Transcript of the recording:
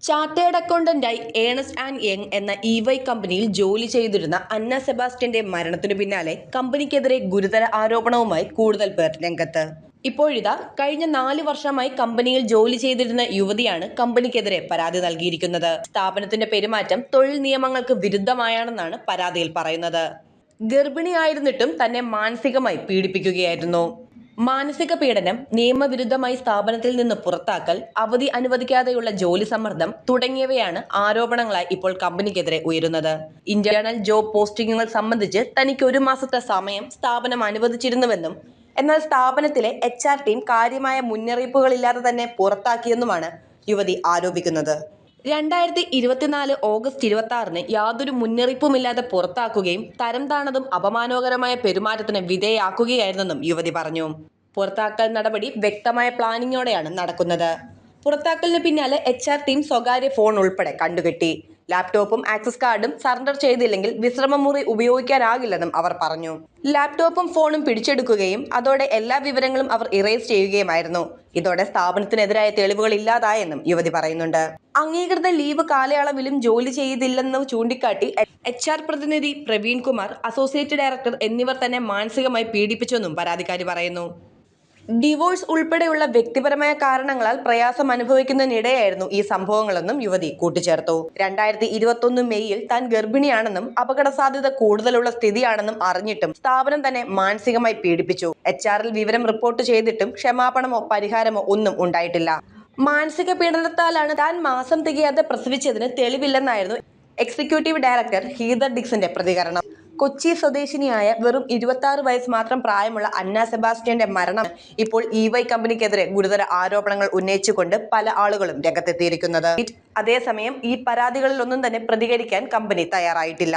Chartered അക്കൗണ്ടന്റായി Ernst and young എന്ന EY കമ്പനിയിൽ ജോലി ചെയ്തിരുന്ന അന്ന സെബാസ്റ്റ്യന്റെ മരണത്തിനു പിന്നാലെ കമ്പനിക്കെതിരെ ഗുരുതര ആരോപണവുമായി കൂടുതൽ പേർ രംഗത്ത്. ഇപ്പോഴിതാ കഴിഞ്ഞ 4 വർഷമായി കമ്പനിയിൽ ജോലി ചെയ്തിരുന്ന യുവതിയാണ് കമ്പനിക്കെതിരെ പരാതി നൽകിയിരിക്കുന്നത്. സ്ഥാപനത്തിന്റെ പെരുമാറ്റം തൊഴിൽ നിയമങ്ങൾക്ക് വിരുദ്ധമായാണെന്നാണ് പരാതിയിൽ പറയുന്നത്. ഗർഭിണിയായിരുന്നിട്ടും തന്നെ മാനസികമായി പീഡിപ്പിക്കുകയായിരുന്നു. മാനസിക പീഡനം, നിയമവിരുദ്ധമായി സ്ഥാപനത്തിൽ നിന്ന് പുറത്താക്കൽ, അവധി അനുവദിക്കാതെയുള്ള ജോലി സമ്മർദ്ദം തുടങ്ങിയവയാണ് ആരോപണങ്ങളായി ഇപ്പോൾ കമ്പനിക്കെതിരെ ഉയരുന്നത്. ഇന്റേണൽ ജോബ് പോസ്റ്റിംഗുകൾ സംബന്ധിച്ച് തനിക്ക് 1 മാസത്തെ സമയം സ്ഥാപനം അനുവദിച്ചിരുന്നുവെന്നും എന്നാൽ സ്ഥാപനത്തിലെ HR ടീം കാര്യമായ മുന്നറിയിപ്പുകളില്ലാതെ തന്നെ പുറത്താക്കിയെന്നുമാണ് യുവതി ആരോപിക്കുന്നത്. 2024 ഓഗസ്റ്റ് 26 യാതൊരു മുന്നറിയിപ്പുമില്ലാതെ പുറത്താക്കുകയും തരംതാണതും അപമാനകരമായ പെരുമാറ്റത്തിന് വിധേയയാക്കുകയായിരുന്നെന്നും യുവതി പറഞ്ഞു. പുറത്താക്കൽ നടപടി വ്യക്തമായ പ്ലാനിങ്ങോടെയാണ് നടക്കുന്നത്. പുറത്താക്കലിന് പിന്നാലെ HR ടീം സ്വകാര്യ ഫോൺ ഉൾപ്പെടെ കണ്ടുകെട്ടി. ലാപ്ടോപ്പും ആക്സസ് കാർഡും സറണ്ടർ ചെയ്തില്ലെങ്കിൽ വിശ്രമമുറി ഉപയോഗിക്കാനാകില്ലെന്നും അവർ പറഞ്ഞു. ലാപ്ടോപ്പും ഫോണും പിടിച്ചെടുക്കുകയും അതോടെ എല്ലാ വിവരങ്ങളും അവർ ഇറേസ് ചെയ്യുകയുമായിരുന്നു. ഇതോടെ സ്ഥാപനത്തിനെതിരായ തെളിവുകൾ ഇല്ലാതായെന്നും യുവതി പറയുന്നുണ്ട്. അംഗീകൃത ലീവ് കാലയളവിലും ജോലി ചെയ്തില്ലെന്ന് ചൂണ്ടിക്കാട്ടി HR പ്രതിനിധി പ്രവീൺ കുമാർ, അസോസിയേറ്റ് ഡയറക്ടർ എന്നിവർ തന്നെ മാനസികമായി പീഡിപ്പിച്ചെന്നും പരാതിക്കാരി പറയുന്നു. ഡിവോഴ്സ് ഉൾപ്പെടെയുള്ള വ്യക്തിപരമായ കാരണങ്ങളാൽ പ്രയാസം അനുഭവിക്കുന്നതിനിടെയായിരുന്നു ഈ സംഭവങ്ങളെന്നും യുവതി കൂട്ടിച്ചേർത്തു. 2021 മെയ്യിൽ താൻ ഗർഭിണിയാണെന്നും അപകട സാധ്യത കൂടുതലുള്ള സ്ഥിതിയാണെന്നും അറിഞ്ഞിട്ടും സ്ഥാപനം തന്നെ മാനസികമായി പീഡിപ്പിച്ചു. HR-ൽ വിവരം റിപ്പോർട്ട് ചെയ്തിട്ടും ക്ഷമാപണമോ പരിഹാരമോ ഒന്നും ഉണ്ടായിട്ടില്ല. മാനസിക പീഡനത്താലാണ് താൻ മാസം തികയാതെ പ്രസവിച്ചതിന് തെളിവില്ലെന്നായിരുന്നു എക്സിക്യൂട്ടീവ് ഡയറക്ടർ ഹീദർ ഡിക്സന്റെ പ്രതികരണം. കൊച്ചി സ്വദേശിനിയായ വെറും 26 വയസ്സ് മാത്രം പ്രായമുള്ള അന്ന സെബാസ്റ്റ്യന്റെ മരണം ഇപ്പോൾ EY കമ്പനിക്കെതിരെ ഗുരുതര ആരോപണങ്ങൾ ഉന്നയിച്ചുകൊണ്ട് പല ആളുകളും രംഗത്തെത്തിയിരിക്കുന്നത്. അതേസമയം ഈ പരാതികളിലൊന്നും തന്നെ പ്രതികരിക്കാൻ കമ്പനി തയ്യാറായിട്ടില്ല.